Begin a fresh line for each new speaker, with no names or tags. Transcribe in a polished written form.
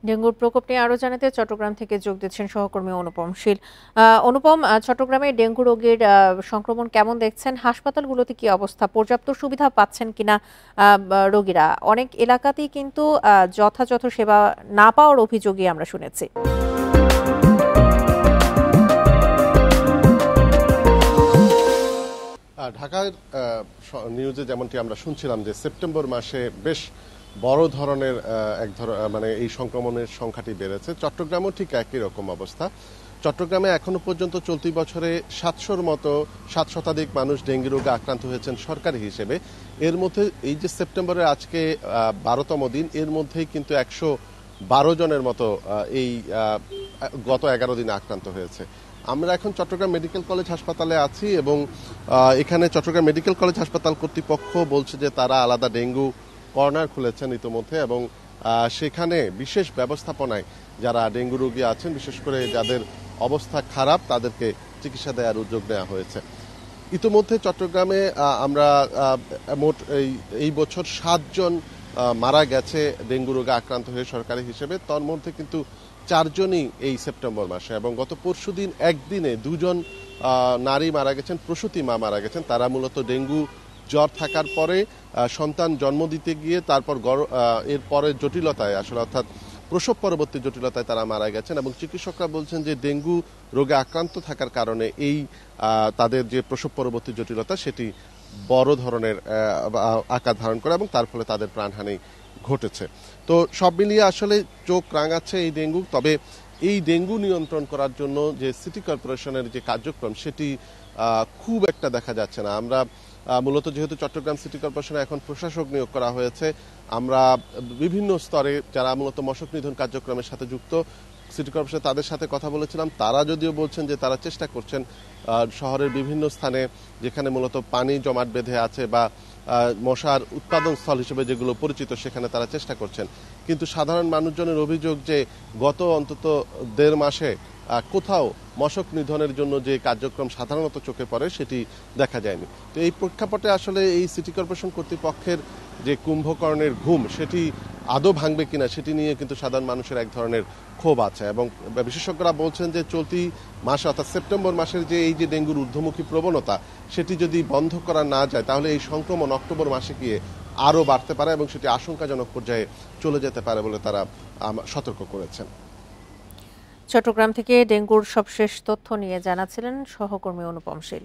ডেঙ্গুর প্রকোপ নিয়ে আরো জানাতে চট্টগ্রাম থেকে যোগ দিচ্ছেন সহকর্মী অনুপম শীল। অনুপম, চট্টগ্রামে ডেঙ্গু রোগীর সংক্রমণ কেমন দেখছেন? হাসপাতালগুলোতে কি অবস্থা? পর্যাপ্ত সুবিধা পাচ্ছেন কিনা রোগীরা? অনেক এলাকাতেই কিন্তু যথাযথ সেবা না পাওয়ার অভিযোগই আমরা শুনেছি।
ঢাকার নিউজে যেমনটি আমরা শুনছিলাম যে সেপ্টেম্বর মাসে বেশ বড় ধরনের মানে এই সংক্রমণের সংখ্যাটি বেড়েছে। চট্টগ্রামও ঠিক একই রকম অবস্থা। চট্টগ্রামে এখনো পর্যন্ত চলতি বছরে ৭০০-র মতো ৭ শতাধিক মানুষ ডেঙ্গি রোগে আক্রান্ত হয়েছেন সরকারি হিসেবে। এর মধ্যে এই যে সেপ্টেম্বরের আজকে ১২তম দিন, এর মধ্যেই কিন্তু ১১২ জনের মতো এই গত ১১ দিনে আক্রান্ত হয়েছে। আমরা এখন চট্টগ্রাম মেডিকেল কলেজ হাসপাতালে আছি এবং এখানে চট্টগ্রাম মেডিকেল কলেজ হাসপাতাল কর্তৃপক্ষ বলছে যে তারা আলাদা ডেঙ্গু কর্নার খুলেছেন ইতিমধ্যে এবং সেখানে বিশেষ ব্যবস্থাপনায় যারা ডেঙ্গু রোগী আছেন, বিশেষ করে যাদের অবস্থা খারাপ, তাদেরকে চিকিৎসা দেওয়ার উদ্যোগ নেওয়া হয়েছে। ইতিমধ্যে চট্টগ্রামে আমরা মোট এই বছর ৭ জন মারা গেছে ডেঙ্গু রোগে আক্রান্ত হয়ে সরকারি হিসেবে। তার মধ্যে কিন্তু ৪ জনই এই সেপ্টেম্বর মাসে, এবং গত পরশুদিন একদিনে ২ জন নারী মারা গেছেন, প্রসূতি মা মারা গেছেন। তারা মূলত ডেঙ্গু জ্বর থাকার পরে সন্তান জন্ম দিতে গিয়ে তারপর এরপরে জটিলতায় আসলে অর্থাৎ প্রসব পরবর্তী জটিলতায় তারা মারা গেছেন, এবং চিকিৎসকরা বলছেন যে ডেঙ্গু রোগে আক্রান্ত থাকার কারণে এই তাদের যে প্রসব পরবর্তী জটিলতা সেটি বড় ধরনের আকার ধারণ করে এবং তার ফলে তাদের প্রাণহানি ঘটেছে। তো সব মিলিয়ে আসলে চোখ রাঙাচ্ছে এই ডেঙ্গু। তবে এই ডেঙ্গু নিয়ন্ত্রণ করার জন্য যে সিটি কর্পোরেশনের যে কার্যক্রম সেটি খুব একটা দেখা যাচ্ছে না। আমরা মূলত যেহেতু চট্টগ্রাম সিটি কর্পোরেশনে এখন প্রশাসক নিয়োগ করা হয়েছে, আমরা বিভিন্ন স্তরে যারা মূলত মশক নিধন কার্যক্রমের সাথে যুক্ত সিটি কর্পোরেশন তাদের সাথে কথা বলেছিলাম। তারা যদিও বলছেন যে তারা চেষ্টা করছেন শহরের বিভিন্ন স্থানে যেখানে মূলত পানি জমাট বেঁধে আছে বা মশার উৎপাদন স্থল হিসেবে যেগুলো পরিচিত সেখানে তারা চেষ্টা করছেন, কিন্তু সাধারণ মানুষজনের অভিযোগ যে গত অন্তত ১.৫ মাসে কোথাও মশক নিধনের জন্য যে কার্যক্রম সাধারণত চোখে পড়ে সেটি দেখা যায়নি। তো এই প্রেক্ষাপটে আসলে এই সিটি কর্পোরেশন কর্তৃপক্ষের যে কুম্ভকর্ণের ঘুম সেটি আদৌ ভাঙবে কিনা সেটি নিয়ে কিন্তু সাধারণ মানুষের এক ধরনের ক্ষোভ আছে, এবং বিশেষজ্ঞরা বলছেন যে চলতি মাসে অর্থাৎ সেপ্টেম্বর মাসের যে এই যে ডেঙ্গুর ঊর্ধ্বমুখী প্রবণতা সেটি যদি বন্ধ করা না যায় তাহলে এই সংক্রমণ অক্টোবর মাসে গিয়ে আরও বাড়তে পারে এবং সেটি আশঙ্কাজনক পর্যায়ে চলে যেতে পারে বলে তারা সতর্ক করেছেন।
চট্টগ্রাম থেকে ডেঙ্গুর সবশেষ তথ্য নিয়ে জানাচ্ছিলেন সহকর্মী অনুপম শীল।